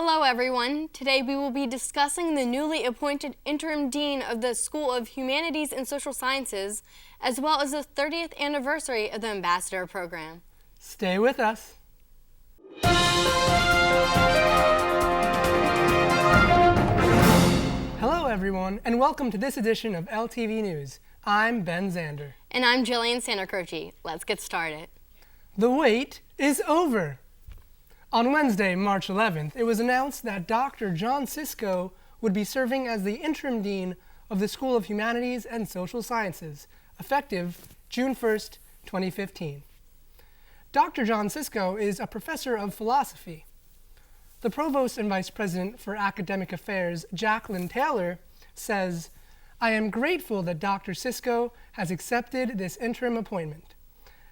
Hello everyone. Today we will be discussing the newly appointed Interim Dean of the School of Humanities and Social Sciences, as well as the 30th anniversary of the Ambassador Program. Stay with us. Hello everyone, and welcome to this edition of LTV News. I'm Ben Zander. And I'm Jillian Santacroce. Let's get started. The wait is over. On Wednesday, March 11th, it was announced that Dr. John Cisco would be serving as the Interim Dean of the School of Humanities and Social Sciences, effective June 1st, 2015. Dr. John Cisco is a professor of philosophy. The Provost and Vice President for Academic Affairs, Jacqueline Taylor, says, "I am grateful that Dr. Cisco has accepted this interim appointment.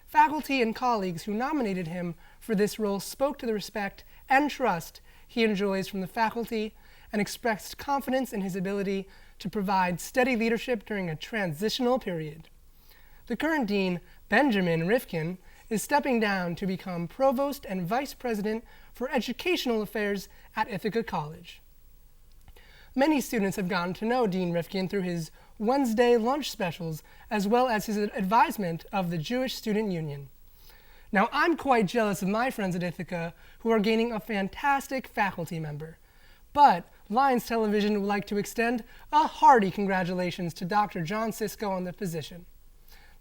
Faculty and colleagues who nominated him for this role spoke to the respect and trust he enjoys from the faculty and expressed confidence in his ability to provide steady leadership during a transitional period." The current dean, Benjamin Rifkin, is stepping down to become Provost and Vice President for Educational Affairs at Ithaca College. Many students have gotten to know Dean Rifkin through his Wednesday lunch specials, as well as his advisement of the Jewish Student Union. Now, I'm quite jealous of my friends at Ithaca, who are gaining a fantastic faculty member. But Lions Television would like to extend a hearty congratulations to Dr. John Cisco on the position.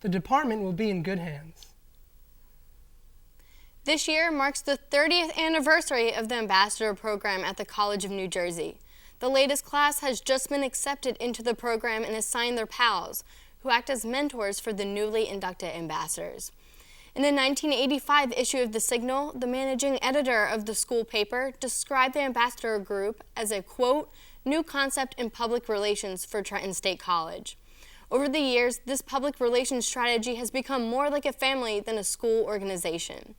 The department will be in good hands. This year marks the 30th anniversary of the Ambassador Program at the College of New Jersey. The latest class has just been accepted into the program and assigned their pals, who act as mentors for the newly inducted ambassadors. In the 1985 issue of The Signal, the managing editor of the school paper described the ambassador group as a, quote, new concept in public relations for Trenton State College. Over the years, this public relations strategy has become more like a family than a school organization.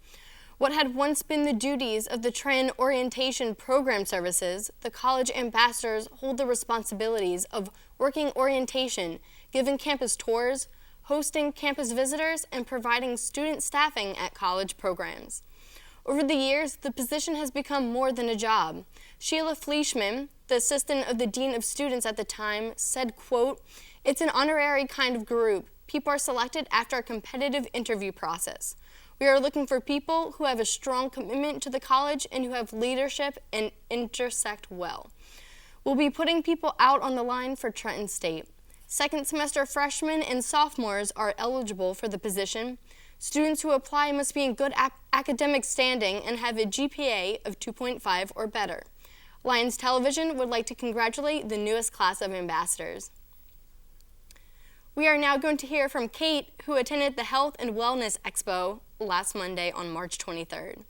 What had once been the duties of the Trenton Orientation Program Services, the college ambassadors hold the responsibilities of working orientation, giving campus tours, hosting campus visitors, and providing student staffing at college programs. Over the years, the position has become more than a job. Sheila Fleischman, the assistant of the Dean of Students at the time, said, quote, "It's an honorary kind of group. People are selected after a competitive interview process. We are looking for people who have a strong commitment to the college and who have leadership and intersect well. We'll be putting people out on the line for Trenton State. Second semester freshmen and sophomores are eligible for the position. Students who apply must be in good academic standing and have a GPA of 2.5 or better. Lions Television would like to congratulate the newest class of ambassadors." We are now going to hear from Kate, who attended the Health and Wellness Expo last Monday on March 23rd.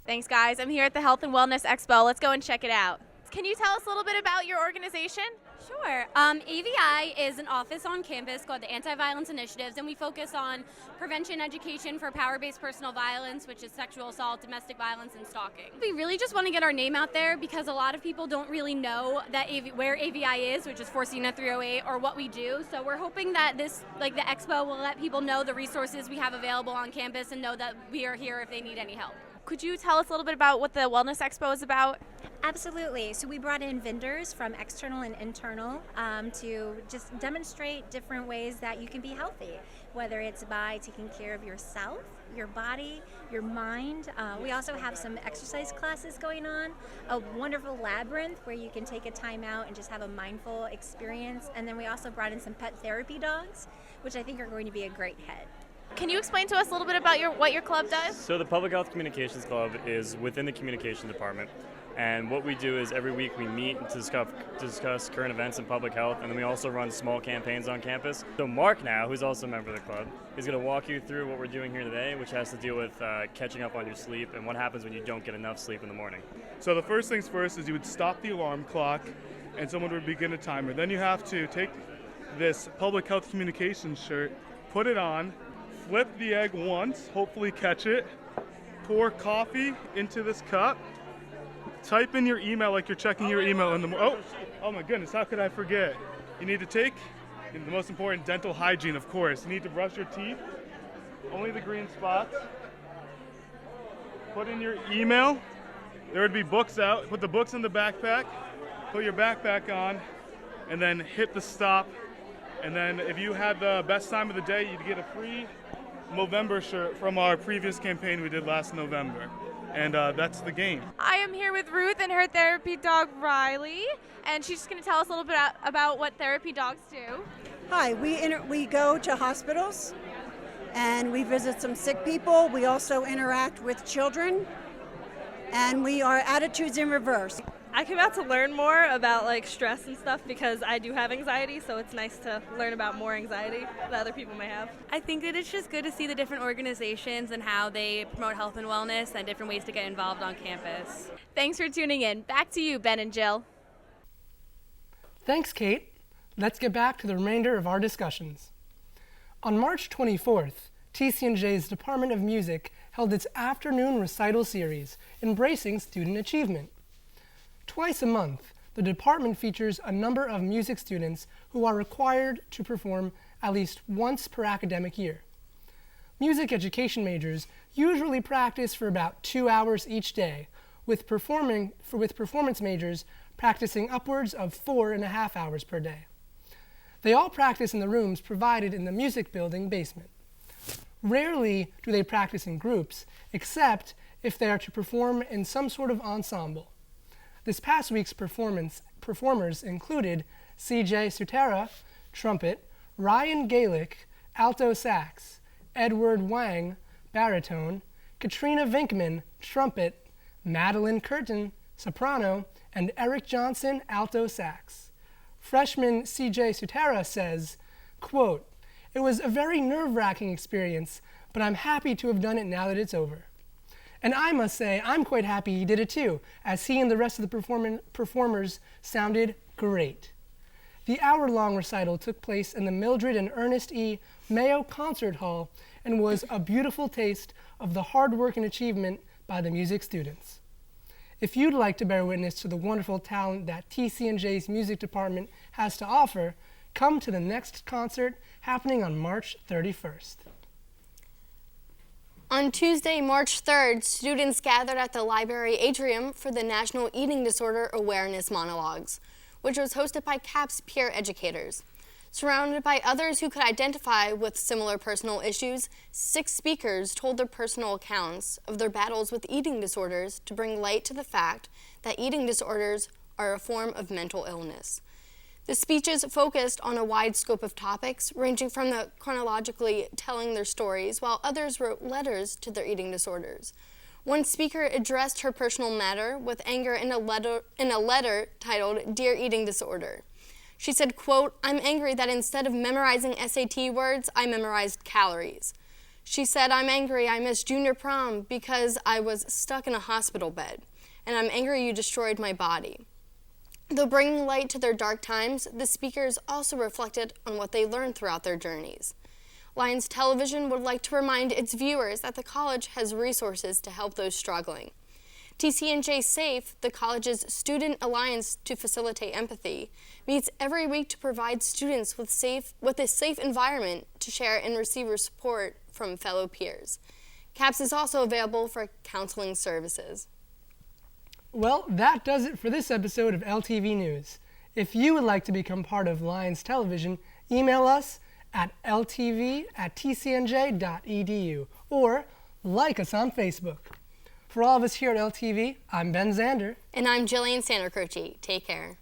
Thanks, guys. I'm here at the Health and Wellness Expo. Let's go and check it out. Can you tell us a little bit about your organization? Sure. AVI is an office on campus called the Anti-Violence Initiatives, and we focus on prevention education for power-based personal violence, which is sexual assault, domestic violence, and stalking. We really just want to get our name out there because a lot of people don't really know that where AVI is, which is Forcina 308, or what we do. So we're hoping that this, like the expo, will let people know the resources we have available on campus and know that we are here if they need any help. Could you tell us a little bit about what the Wellness Expo is about? Absolutely. So we brought in vendors from external and internal to just demonstrate different ways that you can be healthy, whether it's by taking care of yourself, your body, your mind. We also have some exercise classes going on, a wonderful labyrinth where you can take a time out and just have a mindful experience. And then we also brought in some pet therapy dogs, which I think are going to be a great hit. Can you explain to us a little bit about what your club does? So the Public Health Communications Club is within the Communications Department. And what we do is every week we meet to discuss current events in public health, and then we also run small campaigns on campus. So Mark now, who's also a member of the club, is going to walk you through what we're doing here today, which has to deal with catching up on your sleep and what happens when you don't get enough sleep in the morning. So the first things first is you would stop the alarm clock and someone would begin a timer. Then you have to take this Public Health Communications shirt, put it on, flip the egg once, hopefully catch it, pour coffee into this cup, type in your email like you're checking your email in the oh my goodness, how could I forget? You need to take the most important, dental hygiene, of course. You need to brush your teeth, only the green spots. Put in your email, there would be books out. Put the books in the backpack, put your backpack on, and then hit the stop. And then if you had the best time of the day, you'd get a free Movember shirt from our previous campaign we did last November. And that's the game. I am here with Ruth and her therapy dog, Riley, and she's just going to tell us a little bit about what therapy dogs do. Hi, we go to hospitals and we visit some sick people. We also interact with children, and we are attitudes in reverse. I came out to learn more about like stress and stuff because I do have anxiety, so it's nice to learn about more anxiety that other people may have. I think that it's just good to see the different organizations and how they promote health and wellness and different ways to get involved on campus. Thanks for tuning in. Back to you, Ben and Jill. Thanks, Kate. Let's get back to the remainder of our discussions. On March 24th, TCNJ's Department of Music held its afternoon recital series, Embracing Student Achievement. Twice a month, the department features a number of music students who are required to perform at least once per academic year. Music education majors usually practice for about 2 hours each day, with performance majors practicing upwards of 4.5 hours per day. They all practice in the rooms provided in the music building basement. Rarely do they practice in groups, except if they are to perform in some sort of ensemble. This past week's performers included CJ Sutera, trumpet, Ryan Galick, alto sax, Edward Wang, baritone, Katrina Vinkman, trumpet, Madeline Curtin, soprano, and Eric Johnson, alto sax. Freshman CJ Sutera says, quote, "It was a very nerve-wracking experience, but I'm happy to have done it now that it's over." And I must say, I'm quite happy he did it too, as he and the rest of the performers sounded great. The hour-long recital took place in the Mildred and Ernest E. Mayo Concert Hall and was a beautiful taste of the hard work and achievement by the music students. If you'd like to bear witness to the wonderful talent that TCNJ's music department has to offer, come to the next concert happening on March 31st. On Tuesday, March 3rd, students gathered at the library atrium for the National Eating Disorder Awareness Monologues, which was hosted by CAP's peer educators. Surrounded by others who could identify with similar personal issues, 6 speakers told their personal accounts of their battles with eating disorders to bring light to the fact that eating disorders are a form of mental illness. The speeches focused on a wide scope of topics, ranging from the chronologically telling their stories, while others wrote letters to their eating disorders. One speaker addressed her personal matter with anger in a letter titled, "Dear Eating Disorder." She said, quote, "I'm angry that instead of memorizing SAT words, I memorized calories." She said, "I'm angry I missed junior prom because I was stuck in a hospital bed, and I'm angry you destroyed my body." Though bringing light to their dark times, the speakers also reflected on what they learned throughout their journeys. Lions Television would like to remind its viewers that the college has resources to help those struggling. TCNJ SAFE, the college's student alliance to facilitate empathy, meets every week to provide students with a safe environment to share and receive support from fellow peers. CAPS is also available for counseling services. Well, that does it for this episode of LTV News. If you would like to become part of Lions Television, email us at ltv@tcnj.edu or like us on Facebook. For all of us here at LTV, I'm Ben Zander. And I'm Jillian Sandercroce. Take care.